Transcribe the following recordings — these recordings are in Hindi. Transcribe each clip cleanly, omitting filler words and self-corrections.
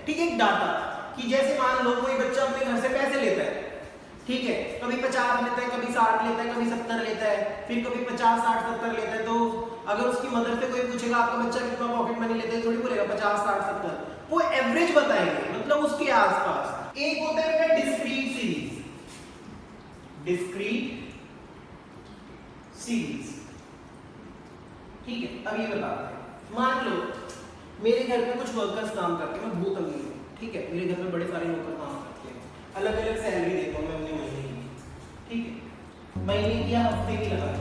ठीक है, एक डाटा कि जैसे मान लो कोई बच्चा अपने घर से पैसे लेता है, ठीक है, कभी 50 लेता है, कभी 60 लेता है, कभी 70 लेता है, फिर कभी 50 60 70 लेता है। तो अगर उसकी मदर से कोई पूछेगा आपका बच्चा कितना पॉकेट मनी लेता है, थोड़ी बोलेगा 50 60 70, वो एवरेज बताएंगे, मतलब उसके आसपास। एक होता है बेटा डिस्क्रीट सीरीज, डिस्क्रीट सीरीज, ठीक है। अब ये बताते हैं, मान लो मेरे घर में कुछ वर्कर्स काम करते हैं, मैं बहुत अमीर हूँ, ठीक है, मेरे घर में बड़े सारे नौकर काम करते हैं, अलग अलग सैलरी देता हूँ मैं अपने महीने की, ठीक है, महीने की या हफ्ते की लगा।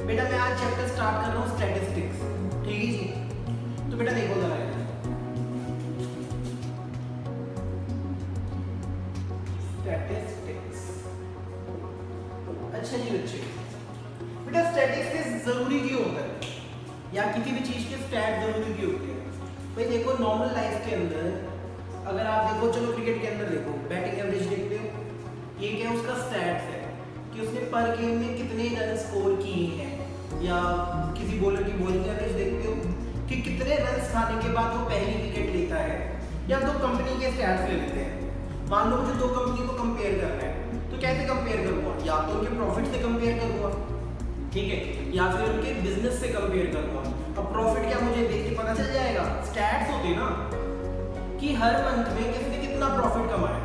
बेटा मैं आज चैप्टर स्टार्ट कर रहा हूँ स्टैटिस्टिक्स, ठीक है जी। तो बेटा देखो जरा स्टैटिस्टिक्स, अच्छा जी बच्चे, बेटा स्टैटिस्टिक्स जरूरी क्यों होता है, या किसी भी चीज के स्टैट जरूरी क्यों होते हैं? भाई देखो नॉर्मल लाइफ के अंदर अगर आप देखो, चलो क्रिकेट के अंदर देखो, बैटिंग एवरेज देखते हो, ये क्या उसका स्टैट्स है कि उसने पर गेम में कितने रन स्कोर किए हैं, या किसी बॉलर की बॉलिंग एवरेज देखते हो कि कितने रन खाने के बाद वो पहली विकेट लेता है, या दो कंपनी के स्टैट्स ले लेते हैं। मान लो मुझे दो कंपनी को कंपेयर करना है, तो कैसे कंपेयर करूंगा, या तो उनके प्रॉफिट से कंपेयर करूंगा, ठीक है, या फिर उनके बिजनेस से कंपेयर करूंगा। अब प्रॉफिट क्या मुझे देख के पता चल जाएगा, स्टैट्स होते ना कि हर मंथ में किसने कितना प्रॉफिट कमाया।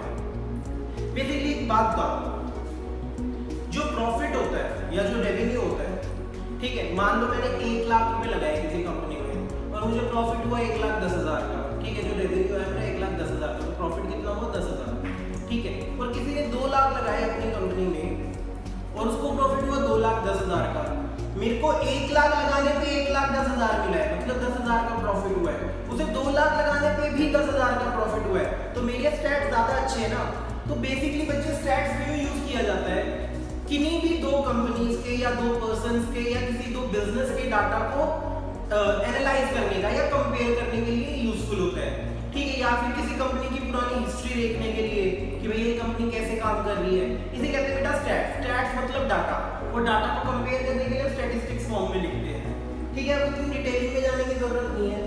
बेसिकली एक बात बताओ, जो प्रॉफिट होता है या जो रेवेन्यू होता है, ठीक है, मान लो मैंने 1 लाख रुपए लगाए किसी कंपनी में और मुझे प्रॉफिट हुआ 1,10,000 का, ठीक है, जो रेवेन्यू है मेरा 1,10,000 का, तो प्रॉफिट कितना हुआ 10,000, ठीक है, और किसी ने 2 लाख लगाए अपनी कंपनी में और उसको प्रॉफिट हुआ 2,10,000 का, मेरे को 1 लाख लगाने पे 1,10,000 मिला है, मतलब 10,000 का प्रॉफिट हुआ है, उसे 2 लाख लगाने पे भी 10,000 का प्रॉफिट हुआ है, तो मेरे स्टैट्स ज्यादा अच्छे हैं ना। तो बेसिकली बच्चे स्टैट्स क्यों यूज किया जाता है, किन्हीं भी दो कंपनीज के या दो पर्संस के या किसी दो बिजनेस के डाटा को एनालाइज करने का या कंपेयर करने के लिए यूजफुल होता है, ठीक है, या फिर किसी कंपनी की पुरानी हिस्ट्री देखने के लिए कि भाई ये कंपनी कैसे काम कर रही है, इसे कहते हैं बेटा स्टैट्स। स्टैट्स मतलब डाटा, और डाटा को कंपेयर करने के लिए स्टैटिस्टिक्स फॉर्म में लिखते हैं, ठीक है। अब इतनी डिटेलिंग में जाने की जरूरत नहीं है,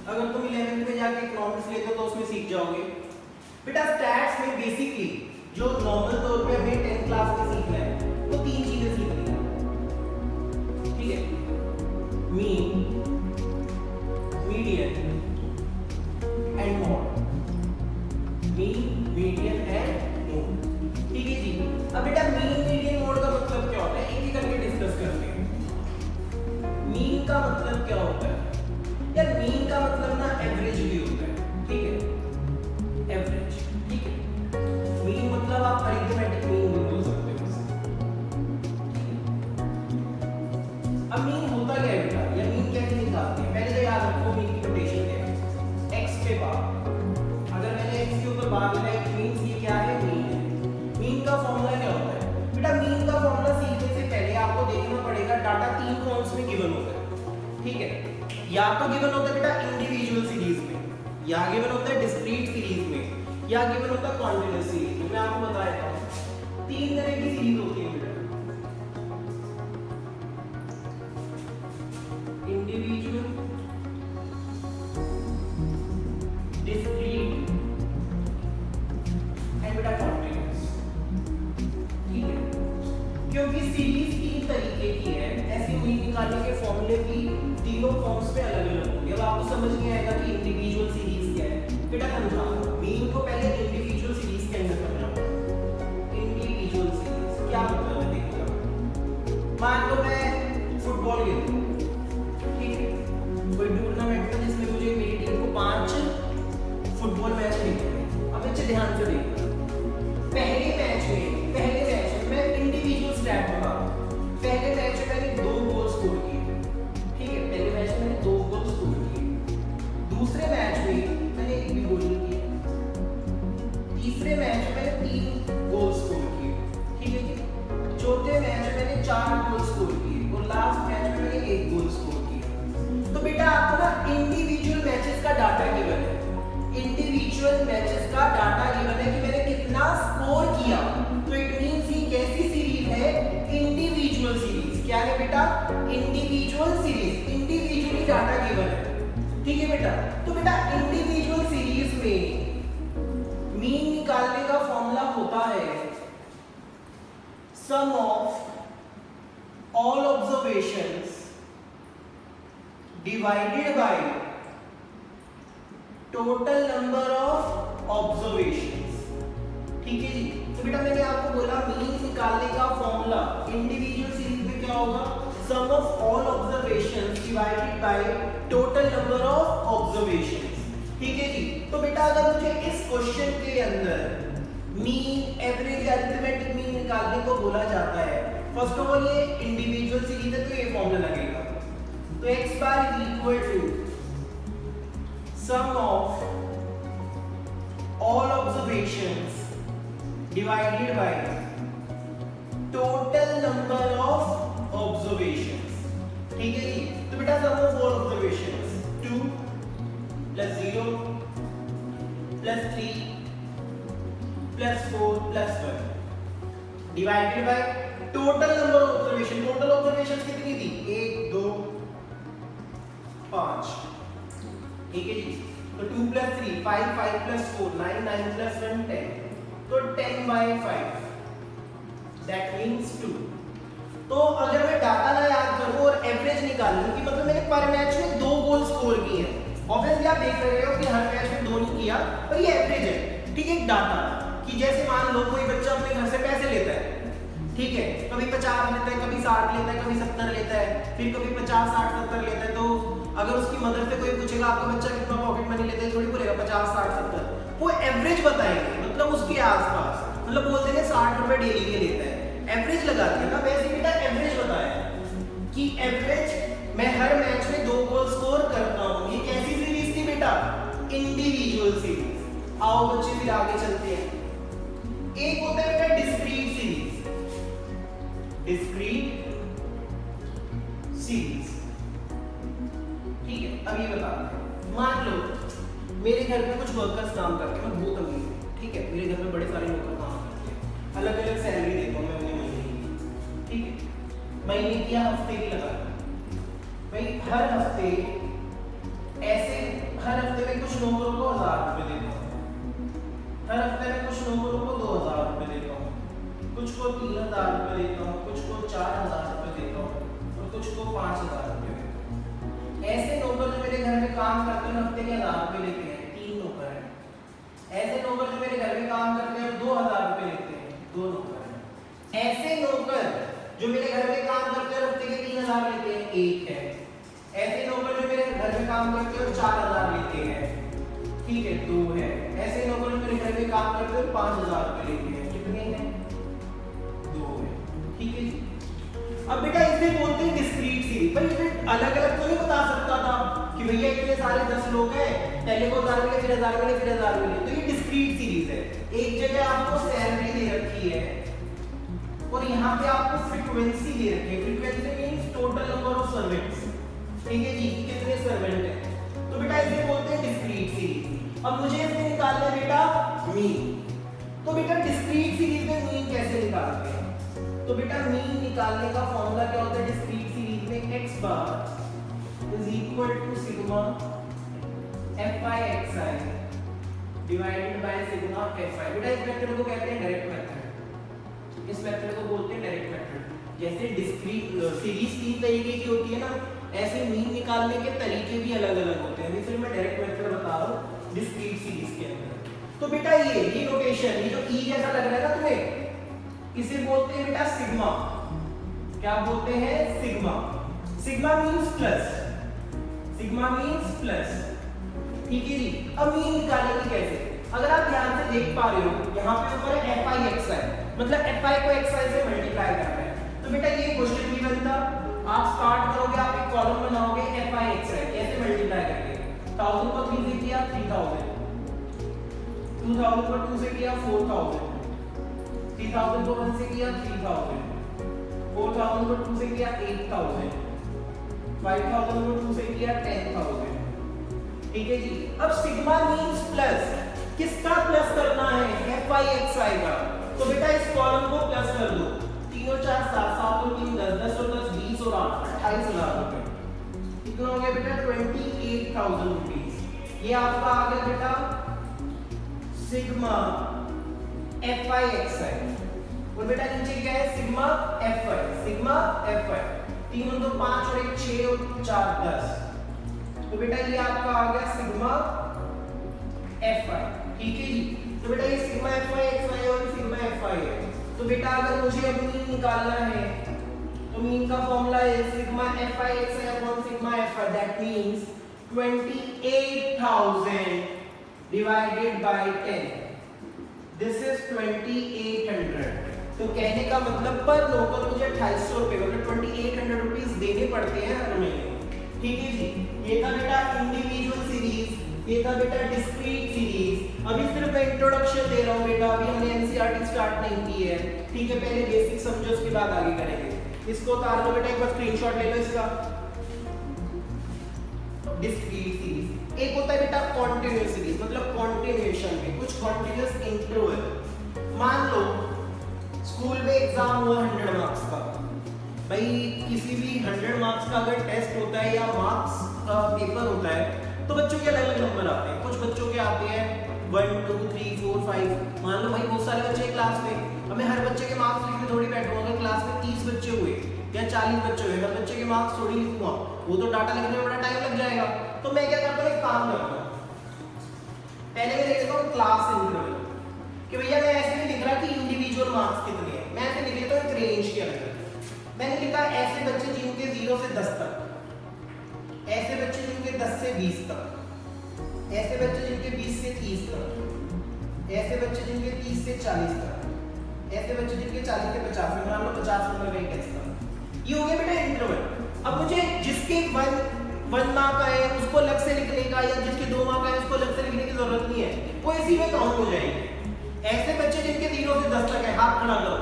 अगर तुम 11th में जाके इकोनॉमिक्स लेते हो तो उसमें सीख जाओगे। बेटा स्टैट्स में बेसिकली जो नॉर्मल तौर पे हमें 10th क्लास में सीखना है वो 3 चीजें सीखनी है, ठीक है, mean, median and mode, mean, median and mode, ठीक है जी। अब बेटा मीन, मीडियन, मोड का मतलब क्या होता है, एक एक करके डिस्कस करते हैं। मीन का मतलब क्या होता है, यार मीन का मतलब ना एवरेज भी होता है, ठीक है, एवरेज, ठीक है, मीन मतलब आप अरिथमेटिक मीन भी बोल सकते हो। अब मीन होता क्या है बेटा, या मीन कैसे निकालते हैं, पहले तो याद रखो मीन की नोटेशन क्या है, x पे बार, अगर मैंने x के ऊपर बार लगाई मींस ये क्या है, मीन है। मीन का फॉर्मूला क्या होता है बेटा, मीन का फॉर्मूला सीखने से पहले आपको देखना पड़ेगा डाटा 3 फॉर्म्स में गिवन होता है, ठीक है, या तो गिवन होता है बेटा इंडिविजुअल सीरीज में, या गिवन होता है डिस्क्रीट सीरीज में, या गिवन होता है कॉन्टिन्यूअस सीरीज में। मैं आपको बता देता हूं 3 तरह की सीरीज होती है बेटा, इंडिविजुअल, डिस्क्रीट एंड बेटा कॉन्टिन्यूअस, ठीक है, क्योंकि सीरीज 3 तरीके की है, ऐसी मीन निकालने के फॉर्मूले भी तीनों फॉर्म्स पे अलग अलग होंगे। अब आपको समझ नहीं आएगा कि इंडिविजुअल सीरीज क्या है, बेटा समझाओ, मीन को पहले इंडिविजुअल सीरीज के अंदर समझाओ। इंडिविजुअल सीरीज क्या मतलब है, देखो, मान लो मैं फुटबॉल खेलता हूं, ठीक है, कोई टूर्नामेंट में जिसमें मुझे मेरी टीम को 5 फुटबॉल मैच खेलने हैं। अब अच्छे ध्यान से देखना, पहले मैच में मैं इंडिविजुअल स्टैट बता रहा हूं, पहले मैच में मैंने 2 गोल स्कोर किए, ठीक है, पहले मैच में मैंने 2 गोल स्कोर किए, sum of all observations divided by total number of observations। ठीक है जी। तो बेटा मैंने आपको बोला मीन निकालने का फॉर्मूला इंडिविजुअल सीरीज में क्या होगा, sum of all observations divided by total number of observations. ठीक है जी। तो बेटा अगर मुझे इस क्वेश्चन के अंदर मीन एवरेज अरिथमेटिक मीन निकालने को बोला जाता है, फर्स्ट ऑफ ऑल ये इंडिविजुअल सीरीज है तो ये फॉर्मूला लगेगा। तो x bar is equal to sum of all observations divided by total number of observations. ठीक है जी। तो बेटा sum of all observations 2 + 0 + 3 + 4 + 1 divided by total number of observation. Total observations कितनी थी, 1 2 5। ठीक है जी। तो 2 + 3 5 5 + 4 9 9 + 1 10। तो 10/5 दैट मींस 2। तो अगर मैं डाटा ना याद करूं और एवरेज निकालूं कि मतलब मैंने पर मैच में 2 गोल स्कोर किए हैं, ऑब्वियसली आप देख रहे हो कि हर मैच में 2 नहीं किया, पर ये एवरेज है। ठीक है, डाटा कि जैसे मान लो कोई बच्चा अपने घर से पैसे लेता है, ठीक है, कभी 50 लेता है, कभी 60 लेता है, कभी 70 लेता है, फिर कभी 50 60 70 लेता है। तो अगर उसकी मदर से कोई पूछेगा आपका बच्चा कितना पॉकेट मनी लेता है, थोड़ी बोलेगा 50 60 70, वो एवरेज बताएंगे, मतलब उसके आसपास, मतलब बोलते हैं 60 रुपए डेली के लेता है, एवरेज लगाते हैं ना। वैसे बेटा एवरेज बताया कि एवरेज मैं हर मैच में 2 गोल स्कोर करता हूं। ये कैसी सीरीज थी बेटा, इंडिविजुअल सीरीज। आओ बच्चे फिर आगे चलते हैं। एक होता है बेटा डिस्क्रीट सीरीज, डिस्क्रीट सीरीज। ठीक है, अब ये बता, मान लो मेरे घर में कुछ वर्कर्स काम करते हैं, मैं बहुत अमीर हूं, ठीक है, मेरे घर में बड़े सारे नौकर काम करते हैं, अलग अलग सैलरी देता हूं मैं अपने महीने की। ठीक है, महीने की या हफ्ते की लगा भाई, हर हफ्ते ऐसे हर हफ्ते में कुछ नौकरों को 1000 रुपए देता हूं, हर हफ्ते में कुछ नौकरों को 2000 रुपए देता हूं, कुछ को 3000 रुपए देता हूं, कुछ को 4000 रुपए देता हूं और कुछ को 5000 रुपए देता हूं। ऐसे नौकर जो मेरे घर में काम करते हैं हफ्ते के 1000 रुपए लेते हैं, 3 नौकर हैं। ऐसे नौकर जो मेरे घर में काम करते हैं 2000 रुपए लेते हैं, 2 नौकर हैं। ऐसे नौकर जो मेरे घर में काम करते हैं हफ्ते के 3000 लेते हैं, 1 है। ऐसे नौकर जो मेरे घर में काम करते हैं 4000 लेते हैं, ठीक है, 2 है। ऐसे नौकर जो मेरे घर में काम करते हैं 5000 रुपए लेते हैं, कितने हैं, 2 है। ठीक है जी। अब बेटा इसे बोलते हैं डिस्क्रीट सीरीज। पर ये अलग अलग तो नहीं बता सकता था कि भैया इतने सारे 10 लोग हैं, पहले को 1000 मिले, फिर 1000 मिले, फिर 1000 मिले। तो ये डिस्क्रीट सीरीज है। एक जगह आपको सैलरी दे रखी है और यहाँ पे आपको फ्रीक्वेंसी दे रखी है। Frequency means total number of servants. ठीक है जी, कितने सर्वेंट हैं। तो बेटा इसे बोलते हैं डिस्क्रीट सीरीज। अब मुझे इसमें निकालना है बेटा मीन। तो बेटा डिस्क्रीट सीरीज में मीन कैसे निकालते हैं, तो बेटा मीन निकालने का फॉर्मूला क्या होता है डिस्क्रीट सीरीज में, x bar is equal to sigma fi xi divided by sigma fi। बेटा इस मेथड को कहते हैं डायरेक्ट मेथड, इस मेथड को बोलते हैं डायरेक्ट मेथड। जैसे डिस्क्रीट सीरीज 3 तरीके की होती है ना, ऐसे मीन निकालने के तरीके भी अलग अलग होते हैं। इसलिए मैं डायरेक्ट मेथड बता रहा हूं डिस्क्रीट सीरीज के अंदर। तो बेटा ये नोटेशन, ये जो e जैसा लग रहा है ना तुम्हें, इसे बोलते हैं बेटा सिग्मा। क्या बोलते हैं, sigma. Sigma means plus, sigma means plus. ठीक है जी। अब मीन निकालेंगे कैसे, अगर आप ध्यान से देख पा रहे हो यहाँ पे ऊपर है fi xi, मतलब fi को xi से मल्टीप्लाई कर रहे हैं। तो बेटा ये क्वेश्चन भी बनता, आप स्टार्ट करोगे, आप एक कॉलम बनाओगे fi xi कैसे मल्टीप्लाई करके, 1000 को 3 से किया 3000, 2000 को 2 से किया 4000, 3000 को 1 से किया 3000, 4000 को 2 से किया 8000, 5000 को 2 से किया 10000। ठीक है जी। अब सिग्मा मींस प्लस, किसका प्लस करना है, fi xi का। तो बेटा इस कॉलम को प्लस कर दो, 3 और 4 7, 7 और 3 10, 10 और 10 20 और 8 28000 रुपए। कितना हो गया बेटा, 28000 रुपीस। ये आपका आ गया बेटा सिग्मा fi xi। और बेटा नीचे क्या है सिग्मा एफ आई, सिग्मा एफ आई 3 और 2 5 और 1 6 और 4 10। तो बेटा ये आपका आ गया सिग्मा एफ आई, ठीक है जी। तो बेटा ये sigma F I X Y और सिग्मा एफ आई है। तो बेटा अगर मुझे अब मीन निकालना है तो मीन का फॉर्मूला है sigma F I x I upon sigma F I, that means 28,000 divided by 10, this is 2800। तो कहने का मतलब पर लोकल मुझे 2800 रुपए मतलब 2800 रुपीस देने पड़ते हैं हर महीने, ठीक है जी। ये था बेटा इंडिविजुअल सीरीज, ये था बेटा डिस्क्रीट सीरीज। अभी सिर्फ मैं इंट्रोडक्शन दे रहा हूँ बेटा, अभी हमने एनसीईआरटी स्टार्ट नहीं की है, ठीक है। पहले बेसिक समझो उसके बाद आगे करेंगे। इसको उतार लो बेटा, एक बार स्क्रीनशॉट ले लो इसका। डिस्क्रीट सीरीज एक होता है बेटा कॉन्टिन्यूअस सीरीज, मतलब कॉन्टिन्यूएशन में कुछ कॉन्टिन्यूअस इंटरवल। मान लो स्कूल में एग्जाम हुआ 100 मार्क्स का, भाई किसी भी 100 मार्क्स का अगर टेस्ट होता है या मार्क्स पेपर होता है तो बच्चों के अलग अलग नंबर आते हैं। कुछ बच्चों के आते हैं 1 2 3 4 5। मान लो भाई बहुत सारे बच्चे क्लास में, अब मैं हर बच्चे के मार्क्स लिखने थोड़ी बैठूंगा। अगर क्लास में 30 बच्चे हुए या 40 बच्चे हुए, हर बच्चे के मार्क्स थोड़ी लिखूंगा, वो तो डाटा लिखने में बड़ा टाइम लग जाएगा। तो मैं क्या करता हूँ, एक काम करता हूँ, पहले मैं लिख देता हूँ क्लास इंटरवल कि भैया मैं ऐसे नहीं लिख रहा कि इंडिविजुअल मार्क्स कितने हैं, मैं ऐसे लिख लेता हूँ एक रेंज के अंदर। मैंने लिखा ऐसे बच्चे जिनके 0 से 10 तक, ऐसे बच्चे जिनके 10 से 20 तक, ऐसे बच्चे जिनके 20 से 30 तक, ऐसे बच्चे जिनके 30 से 40 तक, ऐसे बच्चे जिनके 40 से 50 में, मान लो 50 नंबर का टेस्ट था। ये हो गया बेटा इंटरवल। अब मुझे जिसके 1 मार्क आए उसको अलग से लिखने का या जिसके 2 मार्क आए उसको अलग से लिखने की जरूरत नहीं है, वो इसी में काउंट हो जाएगी। ऐसे बच्चे जिनके 0 से 10 तक है, हाथ खड़ा करो,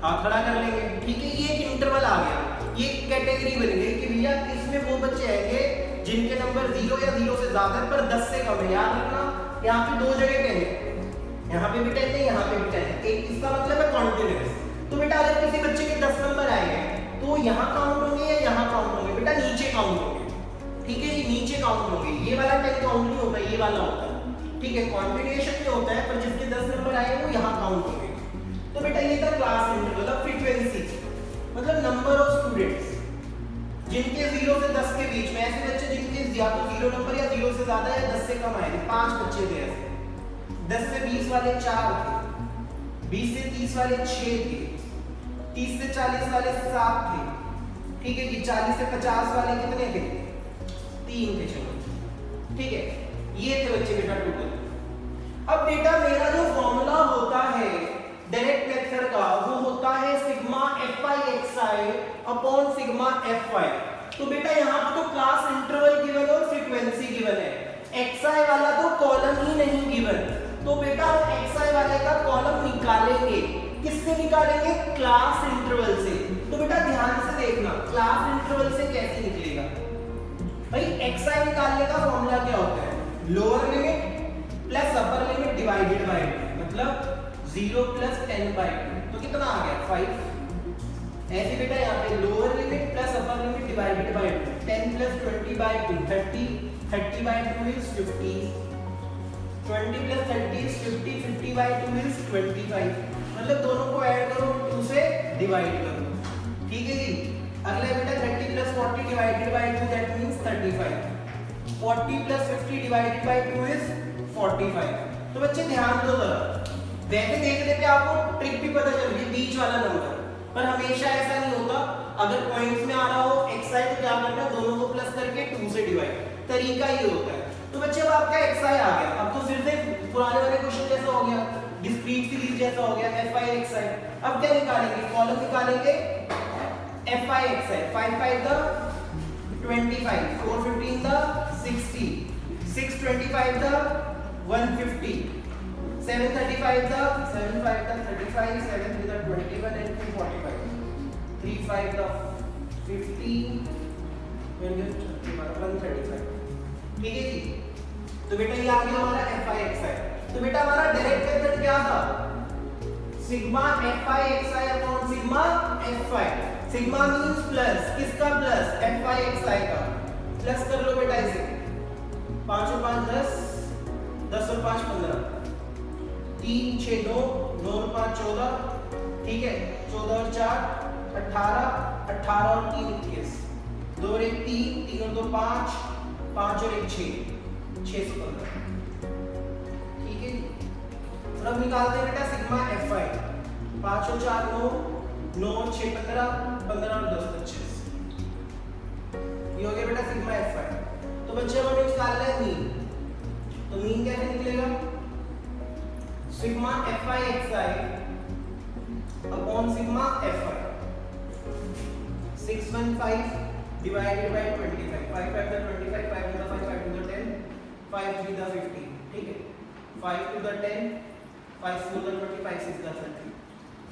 हाथ खड़ा कर लेंगे, ठीक है। ये एक इंटरवल आ गया, ये कैटेगरी बन गई कि भैया इसमें वो बच्चे आएंगे जिनके नंबर 0 या 0 से ज्यादा है पर 10 से कम है। याद रखना यहाँ पे 2 जगह पे है, यहाँ पे भी 10 है, यहाँ पे भी 10 है। एक इसका मतलब है कॉन्टिन्यूअस। तो बेटा अगर किसी बच्चे के 10 नंबर आए हैं तो यहाँ काउंट होंगे या यहाँ काउंट होंगे, बेटा नीचे काउंट होंगे, ठीक है जी, नीचे काउंट होंगे। ये वाला 10 काउंट नहीं होता, ये वाला होता है, ठीक है। कॉन्टिन्यूएशन में होता है पर जिसके 10 नंबर आए वो यहाँ काउंट होंगे। तो बेटा ये था क्लास इंटरवल। अब फ्रीक्वेंसी मतलब नंबर ऑफ स्टूडेंट्स जिनके 0 से 10 के बीच में, ऐसे बच्चे जिनके या तो 0 नंबर या 0 से ज्यादा या 10 से कम आए थे, 5 बच्चे थे ऐसे। 10 से 20 वाले 4 थे, 20 से 30 वाले 6 थे, 30 से 40 वाले 7 थे, ठीक है जी। 40 से 50 वाले कितने थे, 3 थे, चलो ठीक है। ये थे बच्चे बेटा टोटल। अब बेटा मेरा जो फॉर्मूला होता है डायरेक्ट मेथड का वो होता है sigma F I x I upon sigma F आई। तो बेटा यहाँ पे तो क्लास इंटरवल गिवन और फ्रीक्वेंसी गिवन है, एक्स आई वाला तो कॉलम ही नहीं गिवन। तो बेटा हम एक्स आई वाले का कॉलम निकालेंगे, किससे निकालेंगे, क्लास इंटरवल से। तो बेटा ध्यान से देखना क्लास इंटरवल से कैसे निकलेगा। भाई एक्स आई निकालने का फॉर्मूला क्या होता है, lower limit plus upper limit divided by 2, मतलब 0 प्लस 10 बाय 2, तो कितना आ गया 5। ऐसे बेटा यहाँ पे lower limit plus upper limit divided by 2, 10 plus 20 by 2 30, 30 by 2 is 50, 20 plus 30 is 50, 50 by 2 is 25। मतलब दोनों को ऐड करो 2 से डिवाइड करो, ठीक है जी। अगला बेटा 30 plus 40 divided by 2 that means 35, 40 plus 50 divided by 2 is 45। तो बच्चे ध्यान दो जरा, वैसे देखने पे आपको ट्रिक भी पता चल रही है बीच वाला नंबर, पर हमेशा ऐसा नहीं होता। अगर पॉइंट्स में आ रहा हो एक्स आई तो क्या करना है, दोनों को प्लस करके 2 से डिवाइड, तरीका ये होता है। तो बच्चे अब आपका एक्स आई आ गया, अब तो फिर से पुराने वाले क्वेश्चन जैसा हो गया, डिस्क्रीट सीरीज जैसा हो गया, एफ आई एक्स आई। अब क्या निकालेंगे, कॉलम निकालेंगे F I x I, 5 5 the 25, 4 15 the 60, 6 25 the 150, 7 35 the 7 5 the 35, 7 3 the 21 and 2 45, 3 5 the 50 and 135, ठीक है जी। तो बेटा ये आ गया हमारा एफ आई एक्स आई। तो बेटा हमारा डायरेक्ट मेथड क्या था, sigma F I x I upon sigma F I. Sigma means plus, किसका प्लस, एफ आई एक्स आई का। प्लस कर लो बेटा इसे, 5 और 5 10, 10 और 5 15, 3 6 9, 9 और 5 14, ठीक है, 14 और 4 18, 18 और 3 21, 2 और 1 3, 3 और 2 5, 5 और 1 6, 6 से 15। ठीक है, और अब निकालते हैं बेटा सिग्मा Fi। 5 और 4 9, 9 और 6 15, 15 और 10 25। ये हो गया बेटा सिग्मा Fi। तो बच्चे हमें निकालना है मीन, तो मीन कैसे निकलेगा? Sigma Fi xi upon sigma Fi। 615 divided by 25, 5 5 the 25, 5 to the 5, 5 to the 10, 5 3 the 15, ठीक है, 5 to the 10, 5 4 the 20, 5 6 the 30,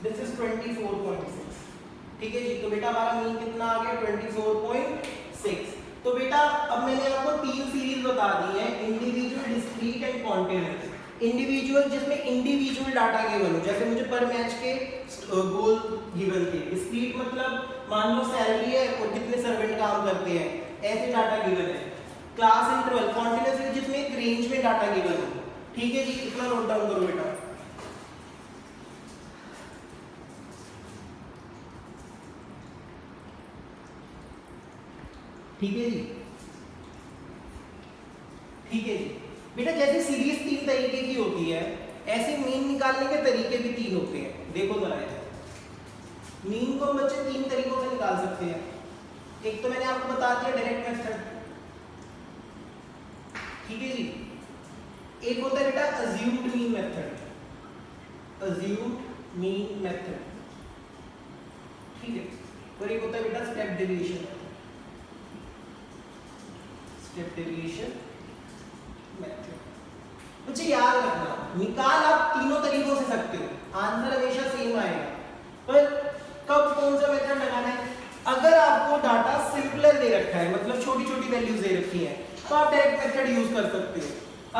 this is 24.6। ठीक है जी, तो बेटा हमारा मीन कितना आ गया? 24.6। तो बेटा अब मैंने आपको तीन सीरीज बता दी है, individual, discrete and continuous. Individual जिसमें इंडिविजुअल डाटा गिवन हो, जैसे मुझे पर मैच के गोल गिवन थे। डिस्क्रीट मतलब मान लो सैलरी है और कितने सर्वेंट काम करते हैं, ऐसे डाटा गिवन है। Class interval. कॉन्टिन्यूअस जिसमें एक रेंज में डाटा गिवन हो। ठीक है जी, इतना नोट डाउन करो बेटा। ठीक है जी, ठीक है जी बेटा। जैसे सीरीज तीन तरीके की होती है, ऐसे मीन निकालने के तरीके भी तीन होते हैं। देखो जरा, मीन को बच्चे तीन तरीकों से निकाल सकते हैं। एक तो मैंने आपको बता दिया डायरेक्ट मेथड, ठीक है जी। एक होता है बेटा assumed mean method, assumed mean method, ठीक है। और एक होता है बेटा step deviation, step deviation method. मुझे याद रखना, निकाल आप तीनों तरीकों से सकते हो, आंसर हमेशा सेम आएगा, पर कब कौन सा मेथड लगाना है? अगर आपको डाटा सिंपलर दे रखा है, मतलब छोटी छोटी वैल्यूज दे रखी है, तो आप डायरेक्ट मेथड यूज कर सकते हो।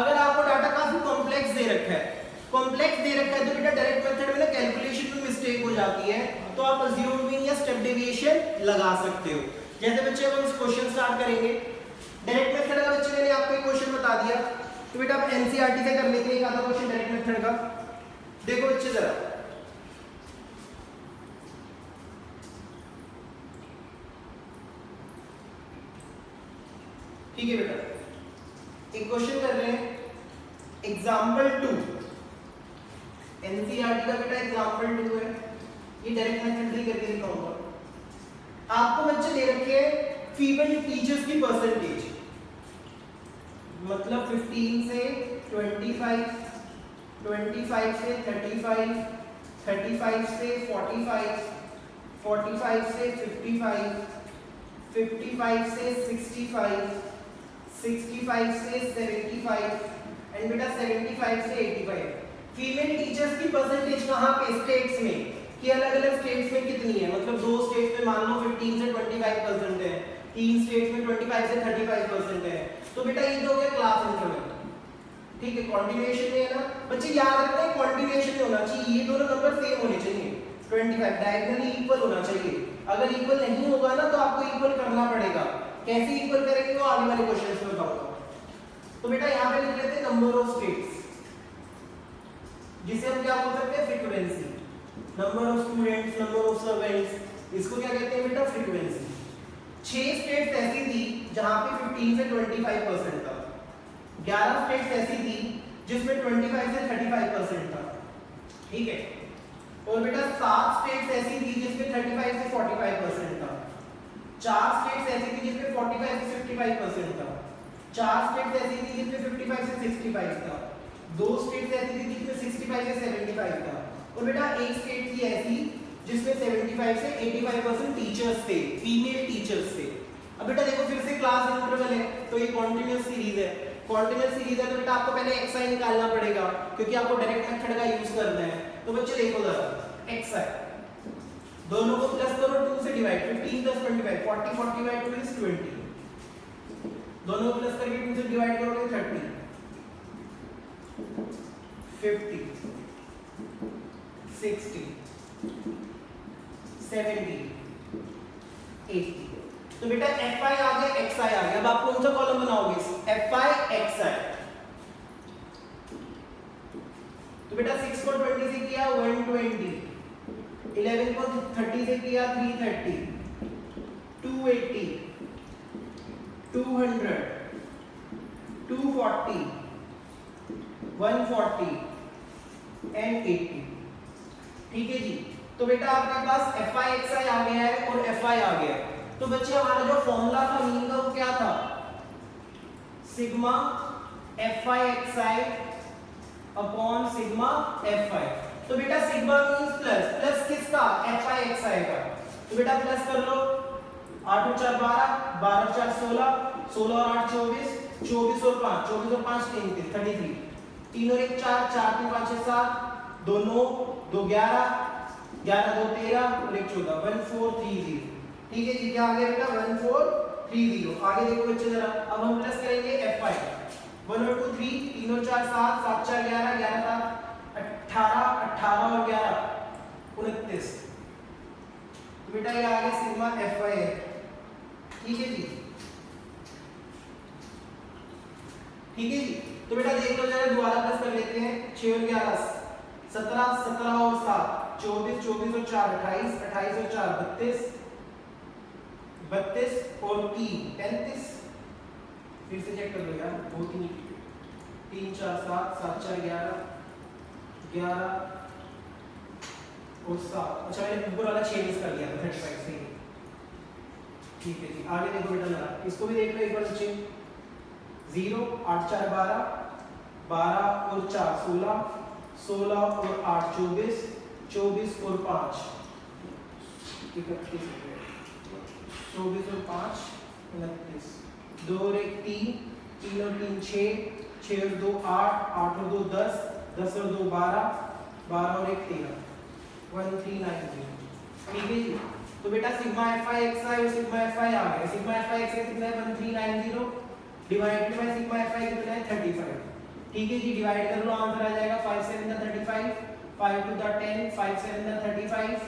अगर आपको डाटा काफी कॉम्प्लेक्स दे रखा है, कॉम्प्लेक्स दे रखा है, तो बेटा डायरेक्ट मेथड में ना कैलकुलेशन में मिस्टेक हो जाती है, तो आप अज्यूम्ड मीन या स्टेप डेविएशन लगा सकते हो। जैसे बच्चे अब हम इस क्वेश्चन स्टार्ट करेंगे। डायरेक्ट मेथड का बच्चे मैंने आपको एक क्वेश्चन बता दिया, तो बेटा आप एनसीईआरटी से कर लेते हैं एक आधा क्वेश्चन डायरेक्ट मेथड का। देखो बच्चे जरा, ठीक है बेटा, एक क्वेश्चन कर रहे हैं एग्जाम्पल 2। एनसीईआरटी का बेटा एग्जाम्पल 2 है, ये डायरेक्ट मेथड से करके दिखाऊंगा। आपको बच्चे दे रखे हैं फीमेल टीचर्स की परसेंटेज, मतलब 15 से 25, 25 से 35, 35 से 45, 45 से 55, 55 से 65, 65 से 75 एंड बेटा 75 से 85। फीमेल टीचर्स की परसेंटेज कहाँ पे? स्टेट्स में, कि अलग अलग स्टेट्स में कितनी है, मतलब दो स्टेट्स में मान लो 15 से 25% है, तीन स्टेट्स में 25 से 35% है। तो बेटा ये तो हो गया क्लास इंटरवल, ठीक है। कॉन्टिन्यूएशन में है ना बच्चे, याद रखना है कॉन्टिन्यूएशन में होना चाहिए, ये दोनों नंबर सेम होने चाहिए, 25 डायगोनली इक्वल होना चाहिए। अगर इक्वल नहीं होगा ना तो आपको इक्वल करना पड़ेगा। कैसे इक्वल करेंगे वो आगे वाले क्वेश्चंस में बताऊंगा। तो बेटा यहाँ पे लिख लेते हैं नंबर ऑफ स्टेट्स, जिसे हम क्या बोल सकते हैं? Frequency. Number of students, number of servants, इसको क्या कहते हैं बेटा? फ्रीक्वेंसी। 6 स्टेट्स ऐसी थी जहां पे 15 से 25% था, 11 स्टेट्स ऐसी थी जिसमें 25 से 35% था, ठीक है। और बेटा 7 स्टेट्स ऐसी थी जिसमें 35 से 45% था, 4 स्टेट्स ऐसी थी जिसमें 45 से 55% था, 4 स्टेट्स ऐसी थी जिसमें 55 से 65 था, 2 स्टेट्स ऐसी थी जिसमें 65 से 75 था, और बेटा एक स्टेट थी ऐसी जिसमें 75 से 85% टीचर्स थे, फीमेल टीचर्स थे। अब बेटा देखो फिर से क्लास इंटरवल है, तो ये कॉन्टिन्यूअस सीरीज है। कॉन्टिन्यूअस सीरीज है तो बेटा आपको पहले xi निकालना पड़ेगा, क्योंकि आपको डायरेक्ट मेथड का यूज करना है। तो बच्चे देखो जरा, xi दोनों को प्लस करो, 2 से डिवाइड, 15 + 25, 40, 40 by 2 is 20, दोनों को प्लस करके 2 से डिवाइड करोगे 30, 50, 60, 70, 80। तो बेटा fi आ गया, xi आ गया। अब आप कौन सा कॉलम बनाओगे? fi xi। तो बेटा 6 को 20 से किया 120, 11 को 30 से किया 330, 280, 200, 240, 140 एंड 80। ठीक है जी। तो बेटा आपके पास FI आ गया है और FI आ गया है। तो बच्चे हमारा जो फॉर्मूला था मीन का वो क्या था? Sigma FI upon sigma FI। तो बेटा सिग्मा मींस प्लस, प्लस किसका? FI का। तो बेटा प्लस कर लो, 8 और 4 12, 12 और 4 16, 16 और 8 24, 24 और 5, 24 और 5 33, 33, 3 और 1 4, 4 3 5 6 7, 2 9, 2 11, 11 2 13 और 1 14, 1430। ठीक है जी, क्या आ गया बेटा? 1430। आगे देखो बच्चे जरा, अब हम प्लस करेंगे FI। 1 और 2 3, 3 और 4 7, 7 4 11, 11 7 18, 18 और 11 29। तो बेटा ये आ गया सिग्मा FI है। ठीक है जी, ठीक है जी। तो बेटा देख लो जरा, दोबारा प्लस कर लेते हैं। 6 और 11 17, 17 और 7 24, 24 और 4 28, 28 और 4 32, 32 और 3 35। फिर से चेक कर लो यार, 2 3 3 4 7, 7 4 11, 11 और 7। अच्छा मैंने ऊपर वाला 6 मिस कर दिया था, 35 से। ठीक है जी, आगे देखो बेटा जरा, इसको भी देख लो एक बार बच्चे। 0 8 4 12, 12 और 4 16, 16 और 8 24, 24 और 5 31, 24 और 5 29, 2 और 1 3, 3 और 3 6, 6 और 2 8, 8 और 2 10, 10 और 2 12, 12 और 1 13, 1390। ठीक है जी। तो बेटा सिग्मा FI और सिग्मा FI आ गया। सिग्मा FI कितना है? 1390 डिवाइडेड बाय सिग्मा FI कितना है? 35। ठीक है जी, डिवाइड कर लो, आंसर आ जाएगा 5 7 दा 35, 5 2 दा 10, 5 7 दा 35,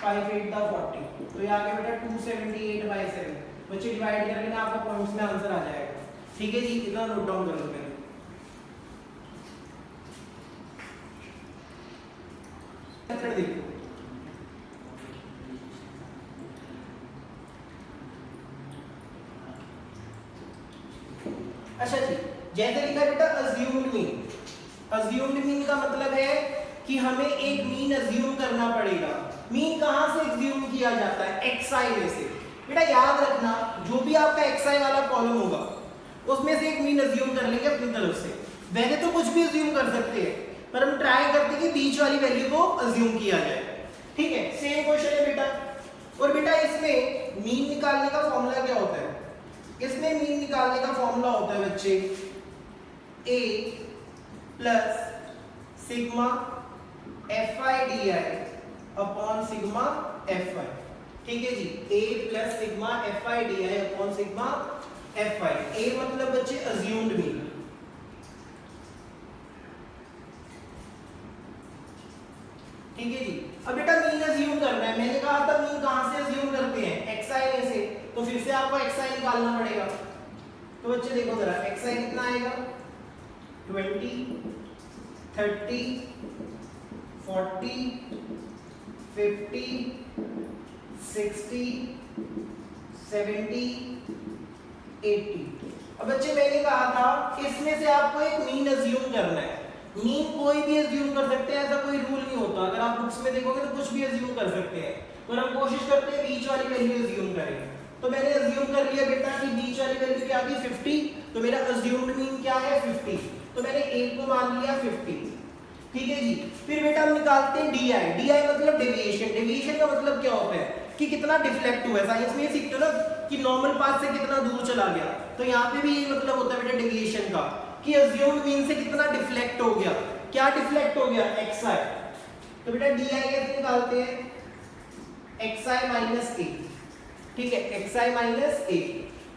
5 8 दा 40। तो ये आ गया बेटा 278/7। बच्चे डिवाइड करके ना आपको पॉइंट्स में आंसर आ जाएगा। ठीक है जी, इतना नोट डाउन कर लो पहले। मेथड देखो, अच्छा जी, जैसे लिखा है बेटा अज्यूम्ड मीन। अज्यूम्ड मीन का मतलब है कि हमें एक मीन अज्यूम करना पड़ेगा। मीन कहां से अज्यूम किया जाता है? XI में से। बेटा याद रखना, जो भी आपका XI वाला कॉलम होगा उसमें से एक मीन अज्यूम कर लेंगे अपनी तरफ से। वैसे तो कुछ भी अज्यूम कर सकते हैं, पर हम ट्राई करते हैं कि बीच वाली वैल्यू को अज्यूम किया जाए। ठीक है, सेम क्वेश्चन है बेटा। और बेटा इसमें मीन निकालने का फॉर्मूला क्या होता है? इसमें मीन निकालने का फॉर्मूला होता है बच्चे A plus sigma FI DI upon sigma FI। ठीक है जी, A plus sigma FI DI upon sigma FI। A मतलब बच्चे अज्यूम्ड मीन। ठीक है जी, अब बेटा मीन अज्यूम करना है। मैंने कहा था मीन कहां से अज्यूम करते हैं? XI में से। तो फिर से आपको XI निकालना पड़ेगा। तो बच्चे देखो जरा, XI कितना आएगा? 20 30 40 50 60 70 80। अब बच्चे मैंने कहा था इसमें से आपको एक मीन अज्यूम करना है। मीन कोई भी अज्यूम कर सकते हैं, ऐसा कोई रूल नहीं होता। अगर आप बुक्स में देखोगे तो कुछ भी अज्यूम कर सकते हैं, पर हम कोशिश करते हैं बीच वाली वैल्यू अज्यूम करें। तो मैंने अज्यूम कर लिया बेटा कि बीच वाली वैल्यू क्या थी? 50। तो मेरा अज्यूम्ड मीन क्या है? 50। तो मैंने A को मान लिया 50। ठीक है जी, फिर बेटा हम निकालते हैं DI। DI मतलब डेविएशन। डेविएशन का मतलब क्या होता है कि कितना डिफ्लेक्ट हुआ है। साइंस में ये सीखते हो ना कि नॉर्मल पाथ से कितना दूर चला गया। तो यहाँ पे भी यही मतलब होता है बेटा डेविएशन का, कि अज्यूम्ड मीन से कितना डिफ्लेक्ट हो गया। क्या डिफ्लेक्ट हो गया? XI। तो बेटा DI कैसे निकालते हैं? XI minus A। ठीक है, XI माइनस A।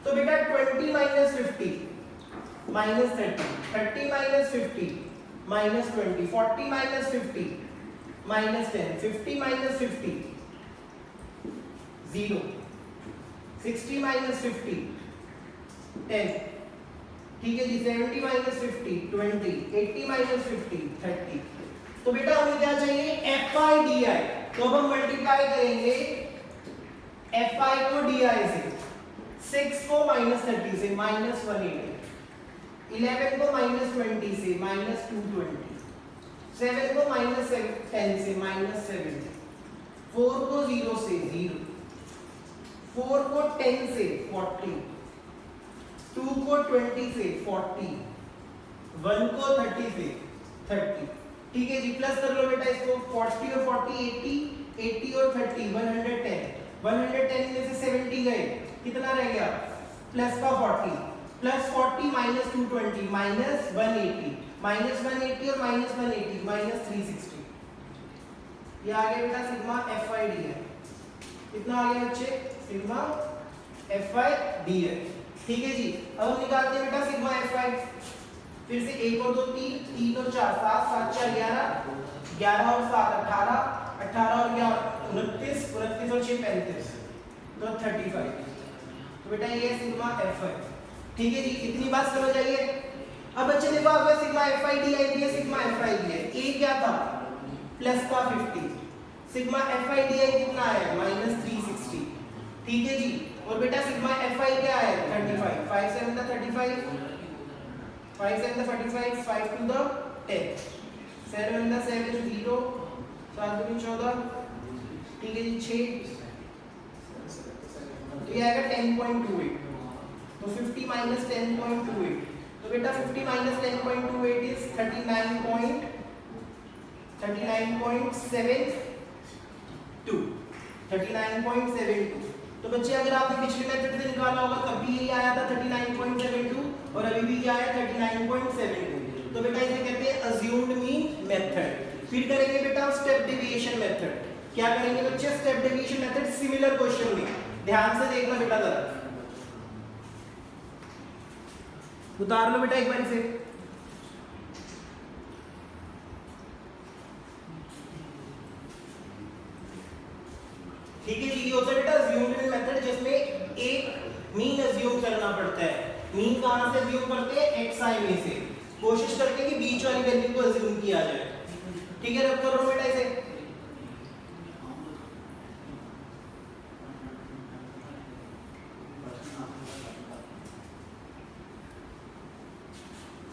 तो बेटा 20 minus 50 minus 30, 30 minus 50 minus 20, 40 minus 50 minus 10, 50 minus 50 0, 60 minus 50 10। ठीक है जी, 70 माइनस 50 20, 80 माइनस 50 30। तो बेटा हमें क्या चाहिए? FI DI। तो अब हम मल्टीप्लाई करेंगे fi को di से, 6 को -30 से -180, 11 को -20 से -220, 7 को -10 से -70, 4 को 0 से 0, 4 को 10 से 40, 2 को 20 से 40, 1 को 30 से 30। ठीक है जी, प्लस कर लो बेटा इसको, 40 और 40 80, 80 और 30 110, 110 में से 70 गए, कितना रह गया प्लस का 40, प्लस 40 माइनस 220 माइनस 180, माइनस 180 और माइनस 180 माइनस 360। ये आ गया बेटा सिग्मा FI डी है। कितना आ गया बच्चे, सिग्मा FI डी है। ठीक है जी, अब हम निकालते हैं बेटा सिग्मा FI। फिर से 1 और 2 3, 3 और 4 7, 7 4 11, 11 और 7 18, 18 और 11 29, 29 और 6 35, तो 35। तो बेटा ये सिग्मा FI। ठीक है जी, इतनी बात समझ आइए। अब बच्चे देखो आपका सिग्मा FI डी आई है, सिग्मा FI डी है। ए क्या था प्लस का 50, सिग्मा FI डी आई कितना है -360। ठीक है जी, और बेटा सिग्मा FI क्या है 35, 5 7 the 35, 5 7 the 45, 5 to the 10, 7 the 7 0, 7 दूनी 14। ठीक है जी 6, तो ये आएगा 10.28। तो 50 माइनस 10.28, तो बेटा 50 माइनस 10.28 इज 39.72, 39.72। तो बच्चे अगर आपने पिछले मेथड से निकाला होगा तब भी यही आया था 39.72, और अभी भी क्या आया 39.72। तो बेटा इसे कहते हैं अज्यूम्ड मीन मेथड। फिर करेंगे बेटा स्टेप डेविएशन मेथड। क्या करेंगे बच्चे, step deviation method similar question में, ध्यान से देखना बेटा जरा, उतार लो बेटा एक बार इसे। ठीक है जी, ये होता है बेटा अज्यूम्ड मीन मेथड, जिसमें एक मीन अज्यूम करना पड़ता है। मीन कहां से अज्यूम करते हैं, xi में से। कोशिश करते हैं कि बीच वाली वैल्यू को अज्यूम किया जाए। ठीक है, रब करो बेटा इसे।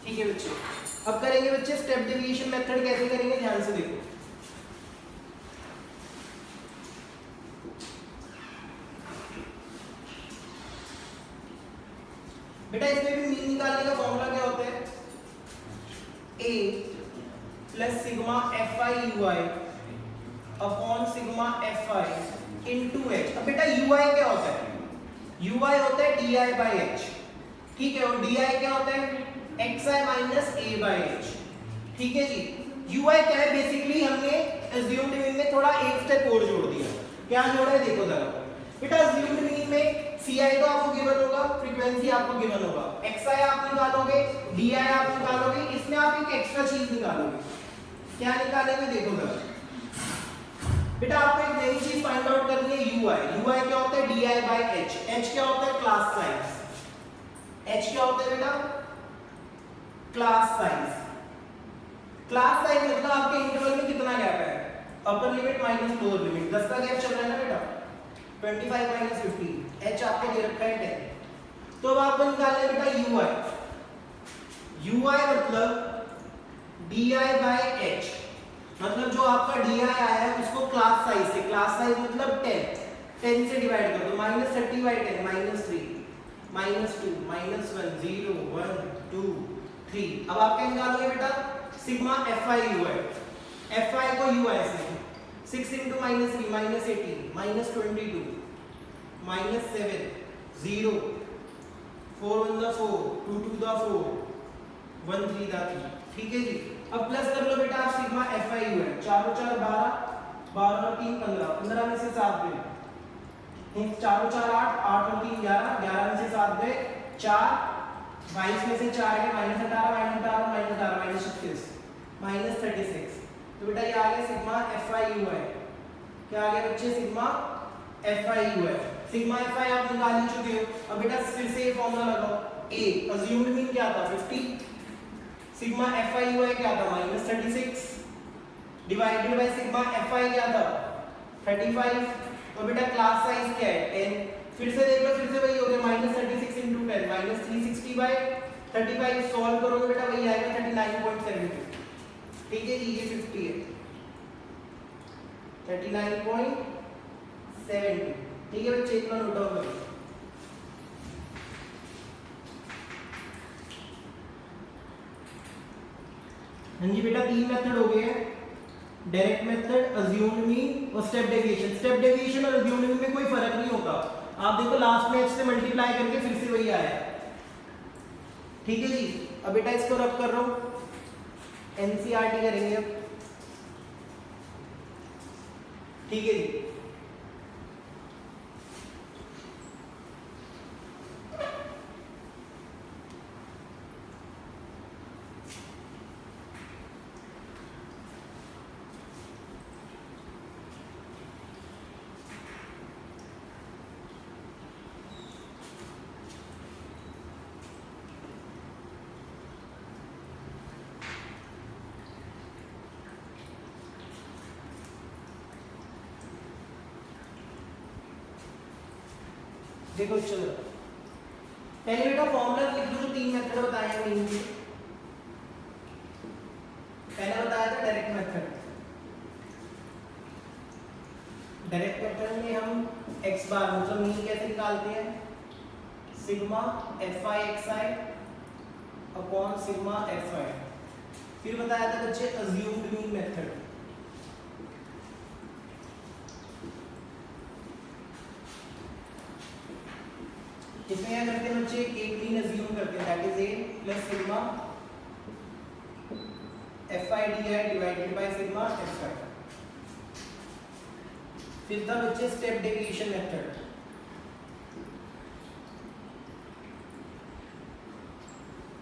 ठीक है बच्चे, अब करेंगे बच्चे स्टेप डेविएशन मेथड। कैसे करेंगे ध्यान से देखो। बेटा इसमें भी मीन निकालने का फॉर्मूला क्या होता है, a plus sigma FI UI upon sigma FI into h। अब बेटा UI क्या होता है, UI होता है DI by h। ठीक है, और DI क्या होता है xi minus a by h। ठीक है जी, UI क्या है, बेसिकली हमने अज्यूम्ड मीन में थोड़ा एक स्टेप और जोड़ दिया। क्या जोड़ा है देखो जरा बेटा, अज्यूम्ड मीन में Ci तो आपको गिवन होगा, फ्रीक्वेंसी आपको गिवन होगा, xi आप निकालोगे, di आप निकालोगे, इसमें आप एक एक्स्ट्रा चीज निकालोगे। क्या निकालेंगे देखो जरा बेटा, आपको एक नई चीज फाइंड आउट करनी है UI। UI क्या होता है di by h। h क्या होता है क्लास साइज। h क्या होता है बेटा क्लास साइज। क्लास साइज मतलब आपके इंटरवल में कितना गैप है, upper limit minus lower limit. 10 का गैप चल रहा है ना बेटा, 25 माइनस 50, h आपको दे रखा है 10। तो अब आपको निकालना है बेटा UI। UI मतलब di by h, मतलब जो आपका di आया है उसको क्लास साइज से, क्लास साइज मतलब 10 से डिवाइड कर दो, -30 by 10 -3 -2 -1 0 1 2 3। अब आप क्या निकालोगे बेटा सिग्मा FI UI। FI को UI से 6 into -3 -18 -22 -7 0 4 1 the 4 2 2 the 4 1 3 the 3। ठीक है जी, अब प्लस कर लो बेटा आप सिग्मा FI UI। 4 और 4 12, 12 और 3 15, 15 में से 7 गए, 4 और 4 8, 8 और 3 11, 11 में से 7 गए 4, 22 में से 4 गए -18 -36 -36। तो बेटा ये आ गया सिग्मा FI UI। क्या आ गया बच्चे sigma FI UI। Sigma FI आप निकाल ही चुके हो। अब बेटा फिर से ये फॉर्मूला लगाओ, a अज्यूम्ड मीन क्या था 50, सिग्मा FI UI क्या था -36 डिवाइडेड बाय सिग्मा FI क्या था 35 और बेटा क्लास साइज क्या है 10। फिर से देख लो, फिर से वही हो गया -36 × 10 -360/35 सॉल्व करोगे बेटा वही आएगा 39.72। ठीक है जी, ये 50 है 39.72। ठीक है बच्चे, इतना नोट डाउन करो। हाँ जी बेटा, 3 मेथड हो गए हैं, डायरेक्ट मेथड, अज्यूम्ड मीन और स्टेप डेविएशन। स्टेप डेविएशन और अज्यूम्ड मीन में कोई फर्क नहीं होता। आप देखो लास्ट में x से मल्टीप्लाई करके फिर से वही आया। ठीक है जी, अब बेटा इसको रब कर रहा हूं, एनसीईआरटी करेंगे अब। ठीक है जी, देखो चलो पहले बेटा फॉर्मूला लिख दो जो 3 मेथड बताए हैं मीन के। पहले बताया था डायरेक्ट मेथड। डायरेक्ट मेथड में हम x बार मतलब मीन कैसे निकालते हैं, sigma fi xi upon sigma fi। फिर बताया था बच्चे अज्यूम्ड मीन मेथड। इसमें क्या करते हैं बच्चे, एक मीन अज्यूम करते हैं, that is a plus sigma fi di divided by sigma fi। फिर था बच्चे step deviation method.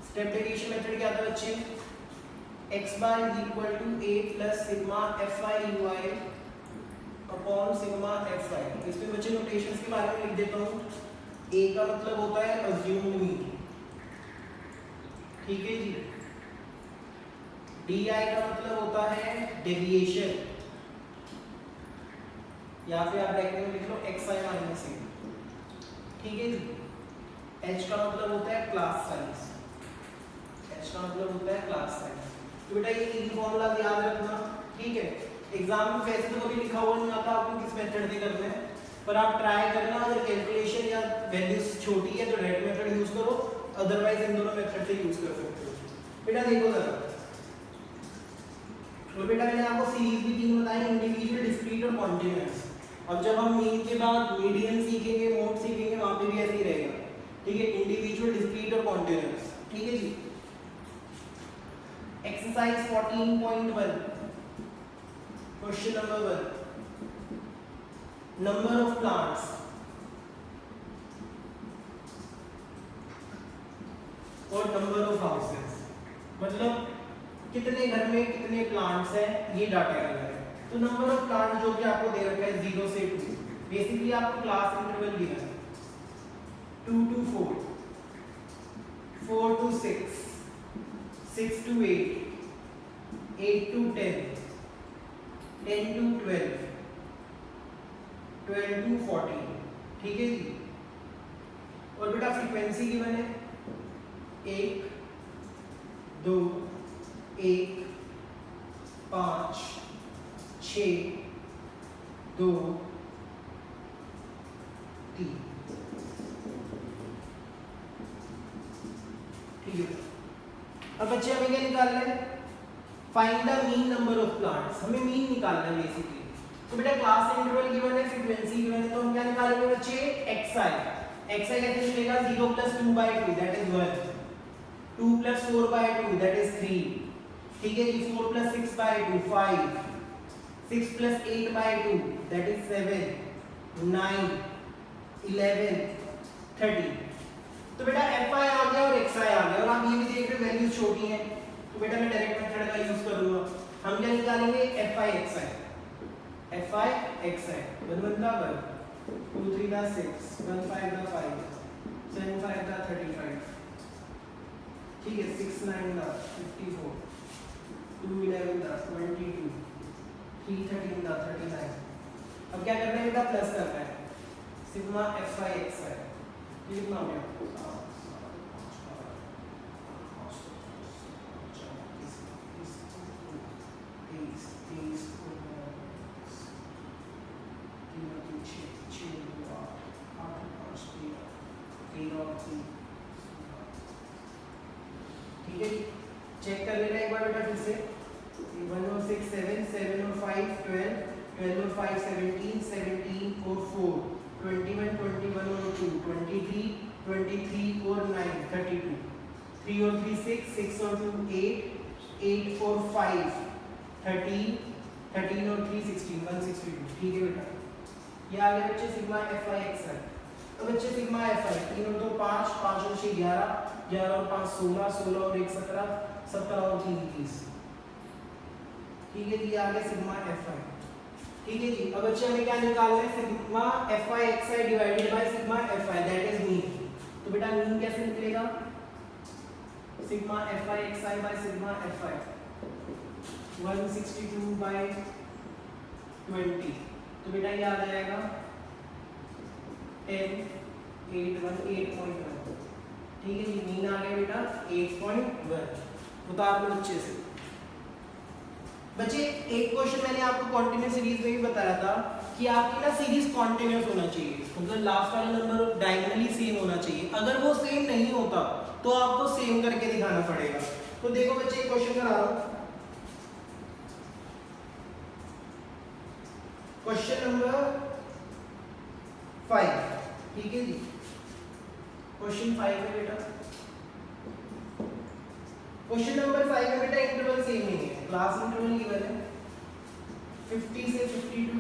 Step deviation method क्या था बच्चे, x bar is equal to a plus sigma fi ui upon sigma fi। इसमें बच्चे नोटेशंस के बारे में लिख देता हूँ। a का मतलब होता है अज्यूम्ड मीन, ठीक है जी। di का मतलब होता है डेविएशन, या फिर आप ब्रैकेट में लिख लो xi माइनस a, ठीक है जी। h का मतलब होता है क्लास साइज, h का मतलब होता है क्लास साइज। तो बेटा ये तीन फॉर्मूला याद रखना, ठीक है। एग्जाम में वैसे तो कभी लिखा हुआ नहीं आता आपको किस मेथड से करना है, पर आप ट्राई करना। अगर कैलकुलेशन या वैल्यूज छोटी है तो डायरेक्ट मेथड यूज करो, अदरवाइज इन दोनों मेथड से यूज कर सकते हो। बेटा देखो जरा, तो बेटा मैंने आपको सीरीज भी 3 बताई, इंडिविजुअल, डिस्क्रीट और कॉन्टिन्यूअस। अब जब हम मीन के बाद मीडियन सीखेंगे, मोड सीखेंगे, वहां पे भी ऐसे ही रहेगा, ठीक है। इंडिविजुअल, डिस्क्रीट और कॉन्टिन्यूअस, ठीक है जी। Exercise 14.1 question number 1, number of plants और नंबर ऑफ हाउसेस, मतलब कितने घर में कितने प्लांट्स हैं, ये डाटा करना है। तो नंबर ऑफ प्लांट जो कि आपको दे रखा है 0 से 2, बेसिकली आपको क्लास इंटरवल दिया है 2 to 4, 4 to 6, 6 to 8, 8 to 10, 10 to 12, 12 to 14, ठीक है जी। और बेटा फ्रीक्वेंसी गिवन है 1 2 1 5 6 2 3, ठीक है। अब बच्चे हमें क्या निकालना है, find the mean number of plants. हमें मीन निकालना है बेसिकली। तो बेटा क्लास इंटरवल गिवन है, फ्रीक्वेंसी गिवन है, तो हम क्या निकालेंगे बच्चे, xi। xi कैसे मिलेगा, 0 + 2/2 दैट इज 1, 2 + 4/2 दैट इज 3, ठीक है जी। 4 + 6/2 5, 6 + 8/2 दैट इज 7, 9 11 30। तो बेटा fi आ गया और xi आ गया, और आप ये भी देख रहे हो वैल्यूज छोटी हैं, तो बेटा मैं डायरेक्ट मेथड का यूज करूंगा। हम क्या निकालेंगे, fi xi। 1 1 1 2 3 6 1 5 5 7 5 35, ठीक है। 6 9 54 2 11 22 3 13 39। अब क्या करना है बेटा, प्लस करना है सिग्मा FI XI, ये कितना हो गया, ठीक है। चेक कर लेना एक बार बेटा फिर से, 1 और 6 7, 7 और 5 12, 12 और 5 17, 17 और 4 21, 21 और 2 23, 23 और 9 32, 3 और 3 6, 6 और 2 8, 8 और 5 13, 13 और 3 16, 162, ठीक है बेटा। ये आ गया बच्चे सिग्मा FI XI। तो बच्चे सिग्मा FI 3 और 2 5, 5 और 6 11, 11 और 5 16, 16 और 1 17, 17 और 3 21, ठीक है जी। आ गया सिग्मा FI, ठीक है जी। अब बच्चे हमें क्या निकालना है, sigma FI XI divided by sigma FI, that is mean. तो बेटा मीन कैसे निकलेगा, sigma FI XI by sigma FI 162 by 20, तो बेटा ये आ जाएगा 10 8 1 8.1, ठीक है जी। मीन आ गया बेटा 8.1। उतार लो अच्छे से बच्चे। एक क्वेश्चन मैंने आपको कॉन्टिन्यूस सीरीज में भी बताया था कि आपकी ना सीरीज कॉन्टिन्यूस होना चाहिए, मतलब लास्ट वाला नंबर डायगोनली सेम होना चाहिए। अगर वो सेम नहीं होता तो आपको सेम करके दिखाना पड़ेगा। तो देखो बच्चे एक क्वेश्चन करा रहा हूं, क्वेश्चन नंबर 5, ठीक है जी। क्वेश्चन 5 है बेटा, क्वेश्चन नंबर 5 में बेटा इंटरवल सेम नहीं है, क्लास इंटरवल गिवन है 50 से 52,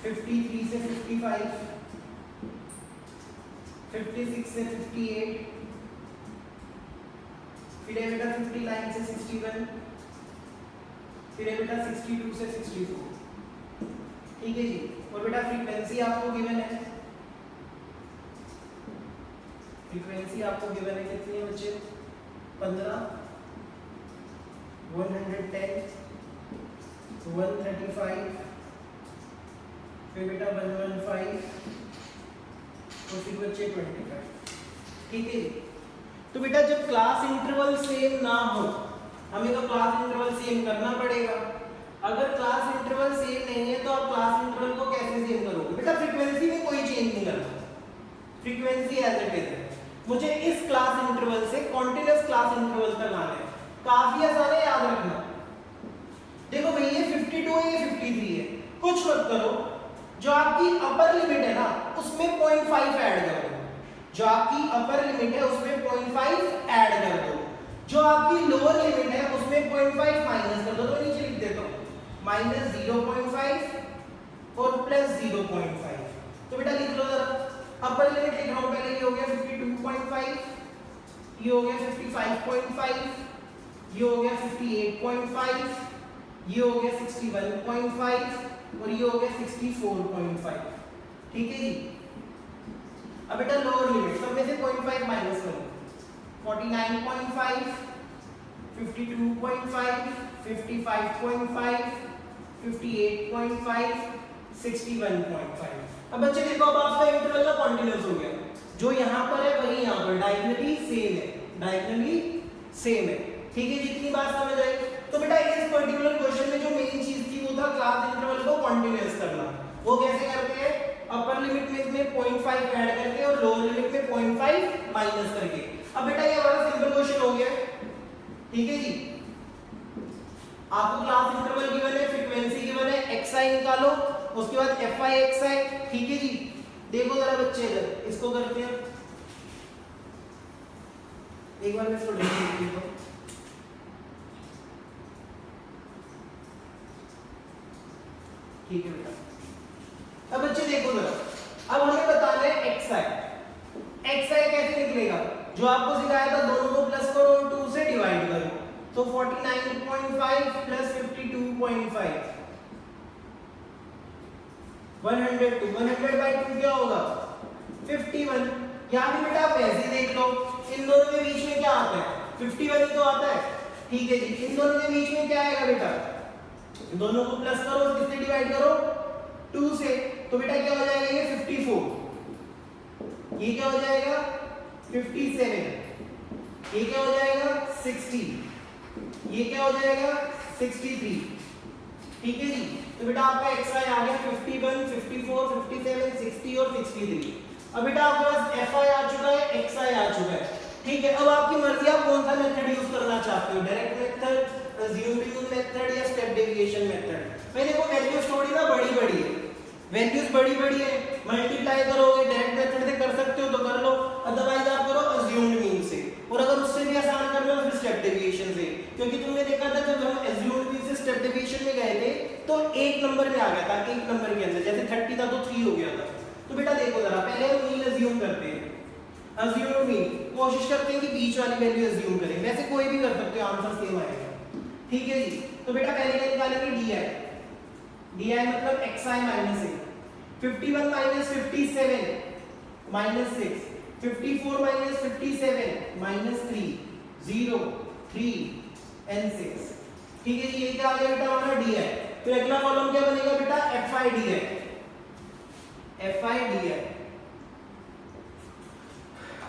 53 से 55, 56 से 58, फिर है बेटा 59 से 61, फिर है बेटा 62 से 64, ठीक है जी। और बेटा फ्रीक्वेंसी आपको गिवन है, फ्रीक्वेंसी आपको गिवन है कितनी है बच्चे, 15, 110, 135, फिर बेटा 115 और फिर बच्चे 25, ठीक है। तो बेटा जब क्लास इंटरवल सेम ना हो, हमें तो क्लास इंटरवल सेम करना पड़ेगा। अगर क्लास इंटरवल सेम नहीं है तो आप क्लास इंटरवल को कैसे सेम करोगे बेटा, फ्रीक्वेंसी में कोई चेंज नहीं करना, फ्रीक्वेंसी एज इट इज है। मुझे इस क्लास इंटरवल से कॉन्टिन्यूअस क्लास इंटरवल तक आना है, काफी आसान है याद रखना। देखो भाई ये 52 है, ये 53 है, कुछ मत करो, जो आपकी अपर लिमिट है ना उसमें 0.5 ऐड कर दो, जो आपकी अपर लिमिट है उसमें 0.5 ऐड कर दो, जो आपकी लोअर लिमिट है उसमें 0.5 माइनस कर दो। तो नीचे लिख देता हूं माइनस 0.5 और प्लस 0.5। तो बेटा लिख लो जरा, अपर लिमिट लिख रहा हूं पहले, ये हो गया 52.5, ये हो गया 55.5, ये हो गया 58.5, ये हो गया 61.5 और ये हो गया 64.5, ठीक है जी। अब बेटा लोअर लिमिट सब में से 0.5 माइनस करो, 49.5, 52.5, 55.5, 58.5, 61.5। अब बच्चे देखो, अब आपका इंटरवल ना कंटीन्यूअस हो गया, जो यहाँ पर है वही यहाँ पर डायगोनली सेम है, डायगोनली सेम है, ठीक है। जितनी बात समझ आई। तो बेटा इस पर्टिकुलर क्वेश्चन में जो मेन चीज थी वो था क्लास इंटरवल को कंटीन्यूअस करना। वो कैसे करते हैं, अपर लिमिट में इसमें 0.5 ऐड करके और लोअर लिमिट में 0.5 माइनस करके। अब बेटा ये हमारा सिंपल क्वेश्चन हो गया, ठीक है जी। आपको क्लास इंटरवल गिवन है, फ्रीक्वेंसी गिवन है, xi निकालो, उसके बाद fi xi, ठीक है जी। देखो जरा बच्चे इधर इसको करते हैं, एक बार मैं इसको लिख देता हूं, ठीक है बेटा। अब बच्चे देखो जरा, अब हमें बताना है xi कैसे निकलेगा, जो आपको सिखाया था दोनों को प्लस करो और 2 से डिवाइड करो। तो 49.5 प्लस 52.5 102, 100/2 क्या होगा 51। यहाँ भी बेटा आप ऐसे देख लो, इन दोनों के बीच में क्या आता है 51 ही तो आता है, ठीक है जी। इन दोनों के बीच में क्या आएगा बेटा, दोनों को प्लस करो, किससे डिवाइड करो 2 से, तो बेटा क्या हो जाएगा ये 54, ये क्या हो जाएगा 57, ये क्या हो जाएगा 60, ये क्या हो जाएगा 63। ठीक है जी, तो बेटा आपका xi आ गया 51, 54, 57, 60 और 63। अब बेटा आपके पास fi आ चुका है, xi आ चुका है। ठीक है, अब आपकी मर्जी आप कौन सा मेथड यूज करना चाहते हो, डायरेक्ट मेथड, अज्यूम्ड मेथड या स्टेप डेविएशन मेथड। भाई देखो वैल्यूज थोड़ी ना बड़ी बड़ी है, वैल्यूज बड़ी बड़ी है, मल्टीप्लाई करोगे डायरेक्ट मेथड से कर सकते हो तो कर लो, अदरवाइज आप करो अज्यूम्ड मीन से, और अगर उससे भी आसान कर लो तो फिर स्टेप डेविएशन से। क्योंकि तुमने देखा था जब हम अज्यूम्ड मीन से स्टेप डेविएशन में गए थे तो एक नंबर में आ गया था, एक नंबर के अंदर जैसे 30 था तो 3 हो गया था। तो बेटा देखो जरा, पहले हम मीन अज्यूम करते हैं, अज्यूम मीन कोशिश करते हैं कि बीच वाली वैल्यू अज्यूम करें, वैसे कोई भी कर सकते हो, आंसर सेम आएगा। ठीक है जी, तो बेटा पहले क्या निकालेंगे di, di मतलब xi minus 1, 51 minus 57 minus 6, 54 minus 57 minus 3, 0, 3 and 6। ठीक है जी, ये क्या आ गया बेटा हमारा di। फिर अगला कॉलम क्या बनेगा बेटा fi di, fi di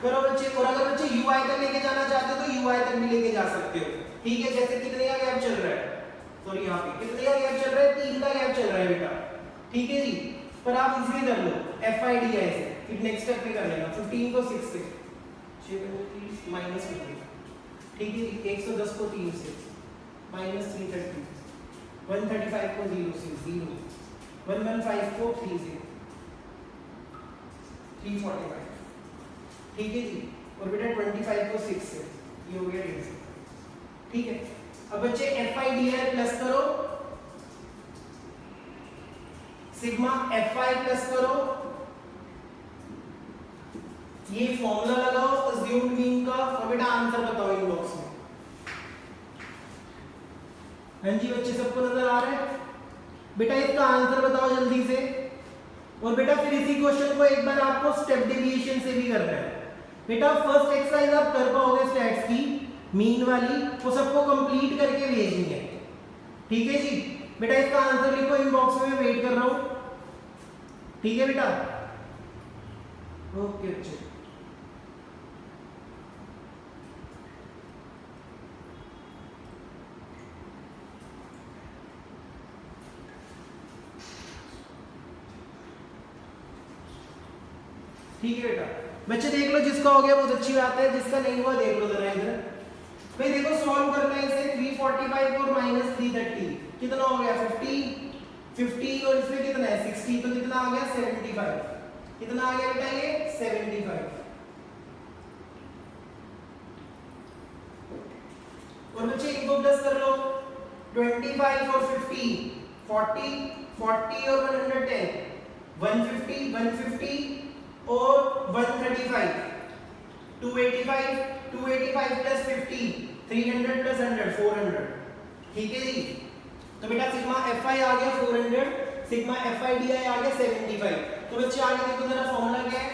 करो बच्चे। और अगर बच्चे ui तक लेके जाना चाहते हो तो ui तक भी लेके जा सकते हो। ठीक है, जैसे कितने का गैप चल रहा है, सॉरी यहाँ पे कितने का गैप चल रहा है, 3 का गैप चल रहा है बेटा। ठीक है जी, पर आप इजीली कर लो fi di से। फिर नेक्स्ट स्टेप पे कर लेना 15 को 6 से, 6 माइनस 50। ठीक है जी, 110 को 3 से माइनस 330, 135 को 0 से 0, 115 को 3 से 345। ठीक है जी, और बेटा 25 को 6 से, ये हो गया 150। ठीक है, अब बच्चे fi di प्लस करो, सिग्मा fi प्लस करो, ये फॉर्मूला लगाओ अज्यूम्ड मीन का, और बेटा आंसर बताओ इनबॉक्स में। हाँ जी बच्चे, सबको नजर आ रहा है? बेटा इसका आंसर बताओ जल्दी से। और बेटा फिर इसी क्वेश्चन को एक बार आपको स्टेप डेविएशन से भी करना है। बेटा फर्स्ट एक्सरसाइज आप कर पाओगे स्टैट्स की मीन वाली, वो सबको कंप्लीट करके भेजनी है। ठीक है जी, बेटा इसका आंसर लिखो इनबॉक्स में, मैं वेट कर रहा हूं। ठीक है बेटा, ओके बच्चे। ठीक है बेटा, बच्चे देख लो, जिसका हो गया बहुत अच्छी बात है, जिसका नहीं हुआ देख लो जरा इधर। भाई देखो सॉल्व करना है इसे, 345 और माइनस 330 कितना हो गया 50 और इसमें कितना है 60, तो कितना आ गया 75। कितना आ गया बेटा ये 75। और बच्चे इनको प्लस कर लो, 25 और 50 40, 40 और 110 150, 150 और 135, 285 प्लस 50, 300 प्लस 100 400। ठीक है जी, तो बेटा सिग्मा fi आ गया 400, सिग्मा fi di आ गया 75। तो बच्चे आगे देखो जरा फॉर्मूला क्या है,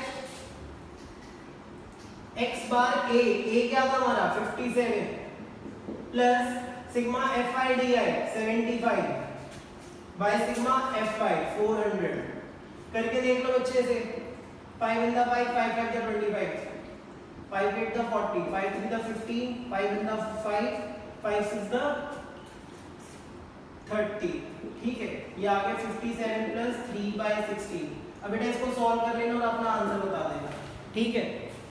x बार a क्या था हमारा 57 plus sigma fi di 75 bye sigma fi 400। करके देख लो बच्चे से, 5 in the 5, 5 5 the 25, 5 8 the 40, 5 3 the 15, 5 in the 5, 5 6 the 30। ठीक है, ये आ गया 57 प्लस 3 बाय 16। अब बेटा इसको सॉल्व कर लेना और अपना आंसर बता देना। ठीक है,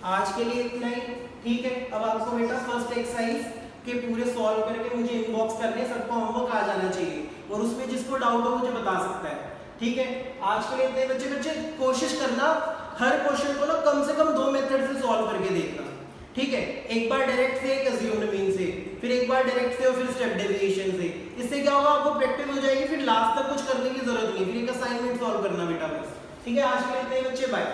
आज के लिए इतना ही। ठीक है, अब आपको बेटा फर्स्ट एक्सरसाइज के पूरे सॉल्व करके मुझे इनबॉक्स करने, सबको होमवर्क आ जाना चाहिए, और उसमें जिसको डाउट हो मुझे बता सकता है। ठीक है, आज के लिए इतने बच्चे कोशिश करना हर क्वेश्चन को ना कम से कम 2 मेथड से सॉल्व करके देखना। ठीक है, एक बार डायरेक्ट से, एक अज्यूम्ड मीन से, फिर एक बार डायरेक्ट से और फिर स्टेप डेविएशन से। इससे क्या होगा, आपको प्रैक्टिस हो जाएगी, फिर लास्ट तक कुछ करने की जरूरत नहीं, फिर एक असाइनमेंट सॉल्व करना बेटा बस। ठीक है, आज के लिए इतने बच्चे, बाय।